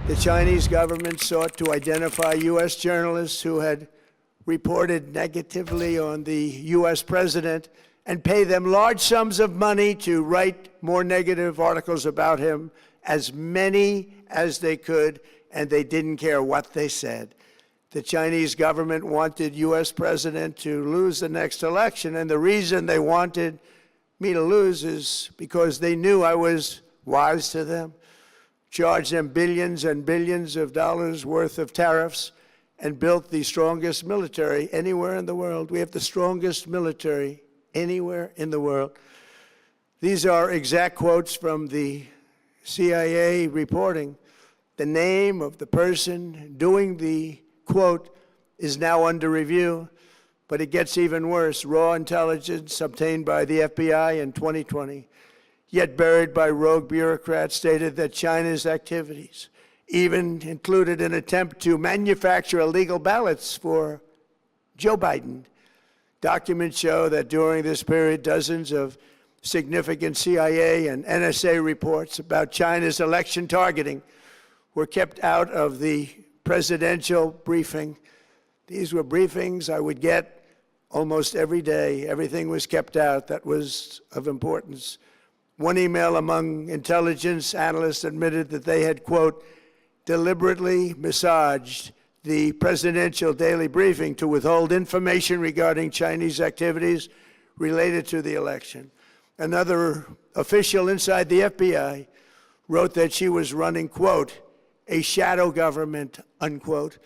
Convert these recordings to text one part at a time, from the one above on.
The Chinese government sought to identify U.S. journalists who had reported negatively on the U.S. president and pay them large sums of money to write more negative articles about him, as many as they could, and they didn't care what they said. The Chinese government wanted U.S. president to lose the next election, and the reason they wanted me to lose is because they knew I was wise to them, charged them billions and billions of dollars worth of tariffs, and built the strongest military anywhere in the world. We have the strongest military anywhere in the world. These are exact quotes from the CIA reporting. The name of the person doing the quote is now under review, but it gets even worse. Raw intelligence obtained by the FBI in 2020, yet buried by rogue bureaucrats, stated that China's activities even included an attempt to manufacture illegal ballots for Joe Biden. Documents show that during this period, dozens of significant CIA and NSA reports about China's election targeting were kept out of the presidential briefing. These were briefings I would get almost every day. Everything was kept out that was of importance. One email among intelligence analysts admitted that they had, quote, deliberately massaged the presidential daily briefing to withhold information regarding Chinese activities related to the election. Another official inside the FBI wrote that she was running, quote, a shadow government, unquote,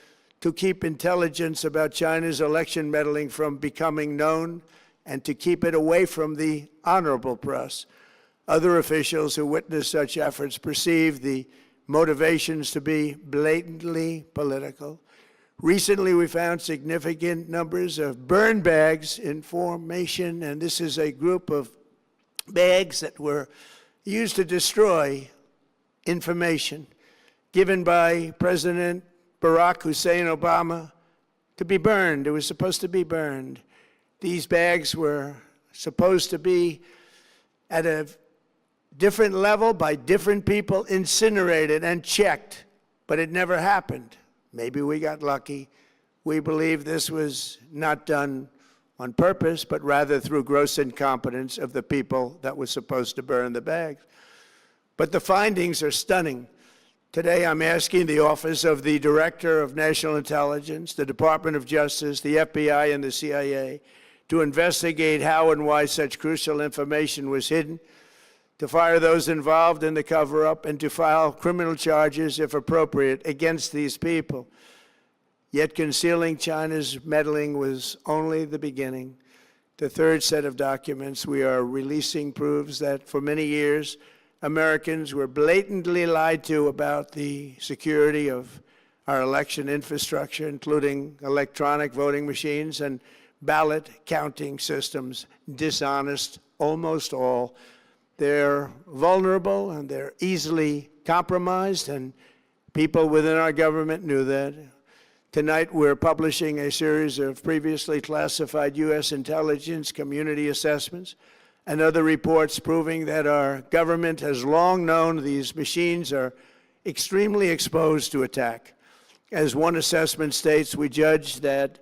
to keep intelligence about China's election meddling from becoming known and to keep it away from the honorable press. Other officials who witnessed such efforts perceived the motivations to be blatantly political. Recently, we found significant numbers of burn bags in formation, and this is a group of bags that were used to destroy information given by President Barack Hussein Obama to be burned. It was supposed to be burned. These bags were supposed to be at a different level by different people, incinerated and checked, but it never happened. Maybe we got lucky. We believe this was not done on purpose, but rather through gross incompetence of the people that were supposed to burn the bags. But the findings are stunning. Today, I'm asking the Office of the Director of National Intelligence, the Department of Justice, the FBI, and the CIA to investigate how and why such crucial information was hidden, to fire those involved in the cover-up, and to file criminal charges, if appropriate, against these people. Yet concealing China's meddling was only the beginning. The third set of documents we are releasing proves that for many years, Americans were blatantly lied to about the security of our election infrastructure, including electronic voting machines and ballot counting systems. Dishonest, almost all. They're vulnerable and they're easily compromised, and people within our government knew that. Tonight, we're publishing a series of previously classified U.S. intelligence community assessments and other reports proving that our government has long known these machines are extremely exposed to attack. As one assessment states, we judge that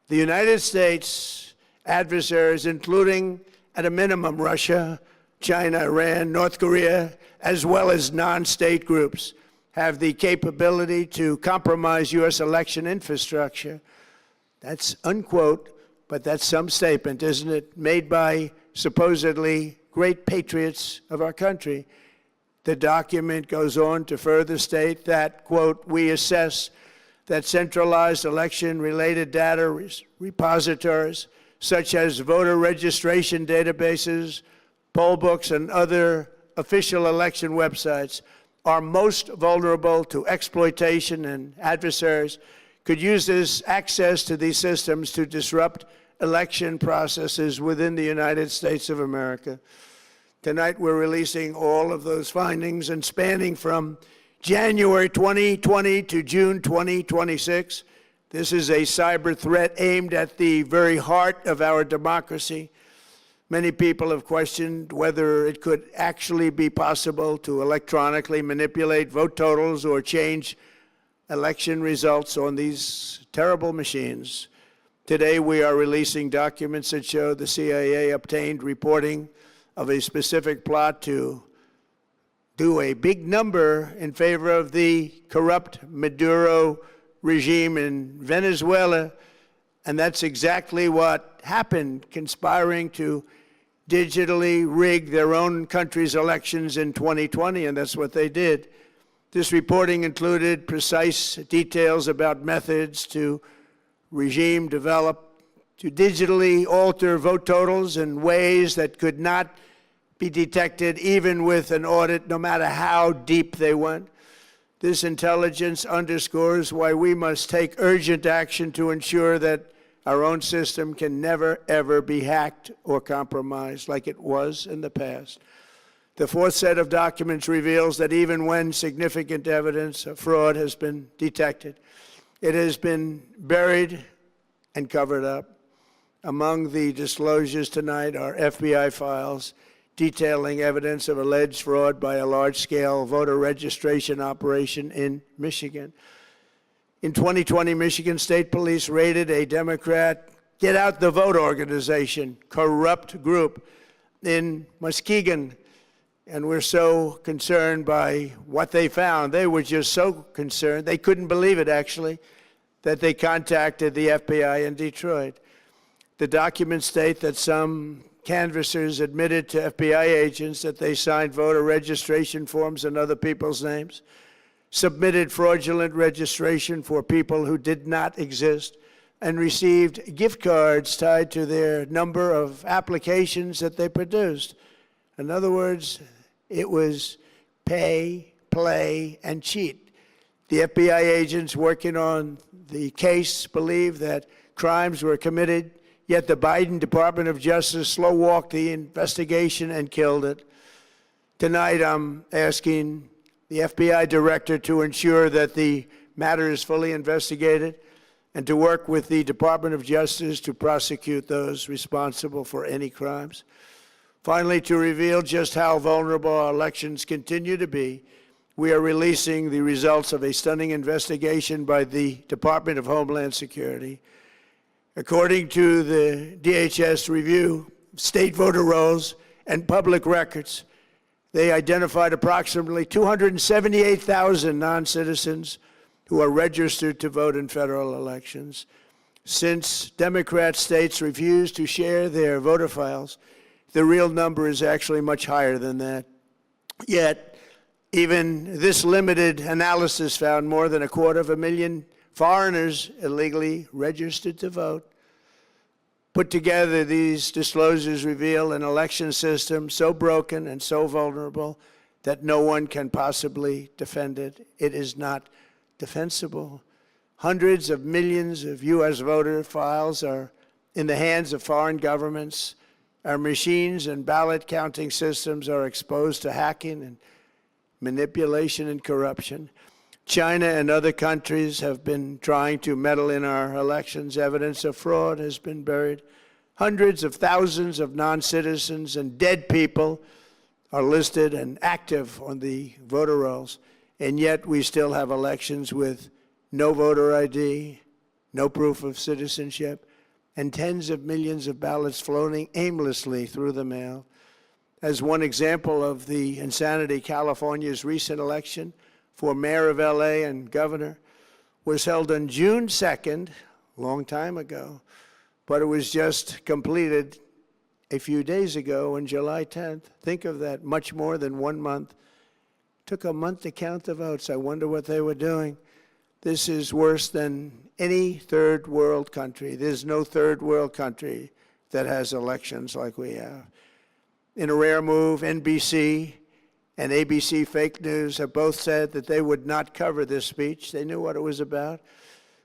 the United States adversaries, including at a minimum Russia, China, Iran, North Korea, as well as non-state groups, have the capability to compromise U.S. election infrastructure. That's unquote, but that's some statement, isn't it? Made by supposedly great patriots of our country. The document goes on to further state that, quote, we assess that centralized election-related data repositories, such as voter registration databases, poll books, and other official election websites, are most vulnerable to exploitation, and adversaries could use this access to these systems to disrupt election processes within the United States of America. Tonight, we're releasing all of those findings, and spanning from January 2020 to June 2026. This is a cyber threat aimed at the very heart of our democracy. Many people have questioned whether it could actually be possible to electronically manipulate vote totals or change election results on these terrible machines. Today, we are releasing documents that show the CIA obtained reporting of a specific plot to do a big number in favor of the corrupt Maduro regime in Venezuela. And that's exactly what happened, conspiring to digitally rig their own country's elections in 2020, and that's what they did. This reporting included precise details about methods to regime develop to digitally alter vote totals in ways that could not be detected even with an audit, no matter how deep they went. This intelligence underscores why we must take urgent action to ensure that our own system can never, ever be hacked or compromised like it was in the past. The fourth set of documents reveals that even when significant evidence of fraud has been detected, it has been buried and covered up. Among the disclosures tonight are FBI files detailing evidence of alleged fraud by a large-scale voter registration operation in Michigan. In 2020, Michigan State Police raided a Democrat Get Out the Vote organization, corrupt group in Muskegon. And we're so concerned by what they found. They were just so concerned, they couldn't believe it, actually, that they contacted the FBI in Detroit. The documents state that some canvassers admitted to FBI agents that they signed voter registration forms in other people's names, submitted fraudulent registration for people who did not exist, and received gift cards tied to their number of applications that they produced. In other words, it was pay, play, and cheat. The FBI agents working on the case believe that crimes were committed, yet the Biden Department of Justice slow-walked the investigation and killed it. Tonight, I'm asking the FBI director to ensure that the matter is fully investigated and to work with the Department of Justice to prosecute those responsible for any crimes. Finally, to reveal just how vulnerable our elections continue to be, we are releasing the results of a stunning investigation by the Department of Homeland Security. According to the DHS review of state voter rolls and public records, they identified approximately 278,000 non-citizens who are registered to vote in federal elections. Since Democrat states refuse to share their voter files, the real number is actually much higher than that. Yet, even this limited analysis found more than 250,000 foreigners illegally registered to vote. Put together, these disclosures reveal an election system so broken and so vulnerable that no one can possibly defend it. It is not defensible. Hundreds of millions of U.S. voter files are in the hands of foreign governments. Our machines and ballot counting systems are exposed to hacking and manipulation and corruption. China and other countries have been trying to meddle in our elections. Evidence of fraud has been buried. Hundreds of thousands of non-citizens and dead people are listed and active on the voter rolls, and yet we still have elections with no voter ID, no proof of citizenship, and tens of millions of ballots floating aimlessly through the mail. As one example of the insanity, California's recent election for mayor of LA and governor was held on June 2nd, a long time ago, but it was just completed a few days ago on July 10th. Think of that, much more than 1 month. Took a month to count the votes. I wonder what they were doing. This is worse than any third world country. There's no third world country that has elections like we have. In a rare move, NBC and ABC Fake News have both said that they would not cover this speech. They knew what it was about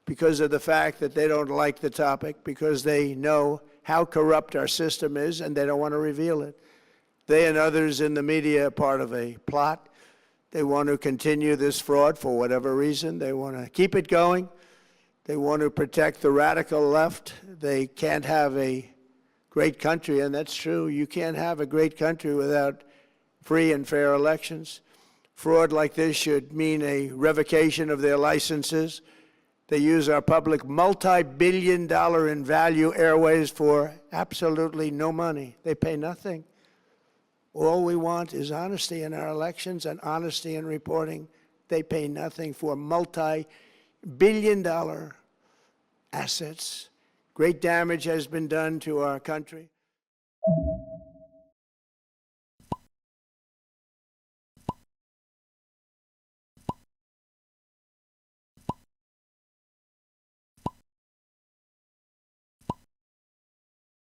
because of the fact that they don't like the topic, because they know how corrupt our system is and they don't want to reveal it. They and others in the media are part of a plot. They want to continue this fraud for whatever reason. They want to keep it going. They want to protect the radical left. They can't have a great country, and that's true. You can't have a great country without free and fair elections. Fraud like this should mean a revocation of their licenses. They use our public multi-billion-dollar in value airways for absolutely no money. They pay nothing. All we want is honesty in our elections and honesty in reporting. They pay nothing for multi-billion-dollar assets. Great damage has been done to our country.